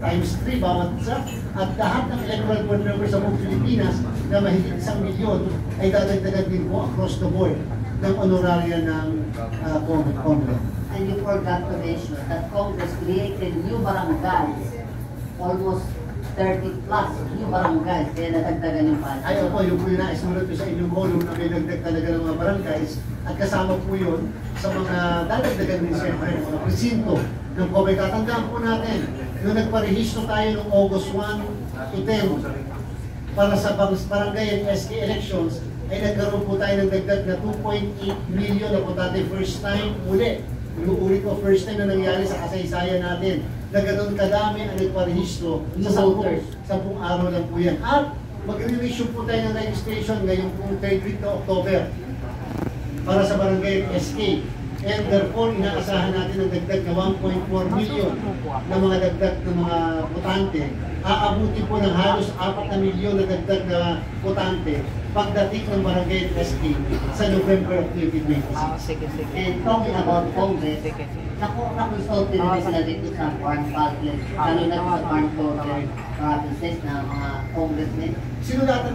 times 3 bawat isa, at lahat ng electoral board members sa buong Pilipinas na mahigit 1 milyon ay dadagdagan din po across the board ng honoraria ng Congress. And you forgot to mention that Congress created new barangays, almost 30 plus new barangays, kaya nadagdagan yung budget. Ay, opo, yung po yung naisulat ko sa inyong column na may dagdag talaga ng mga barangays, at kasama po yun sa mga dadagdagan din siyempre, mga presinto ng COMELEC. Tatandaan po natin, nung nagparehistro tayo noong August 1 to 10 para sa barangay and SK elections, ay nagkaroon po tayo ng dagdag na 2.8 million na po tayo first time uli. Inuulit ko, first time na nangyari sa kasaysayan natin na ganoon kadami ang nagparehistro sa 10 araw lang po yan. At mag-re-issue po tayo ng registration ngayong pong 3rd week na October para sa barangay SK. And therefore, inaasahan natin ang dagdag na 1.4 million na mga dagdag na mga botante. Aabuti po ng halos 4 na milyon na dagdag na botante pagdating ng barangay SK sa November of 2026. And talking about Congress, naku-consult din sila dito sa farm budget, lalo na sa farm provinces na mga congressmen. Sinulatan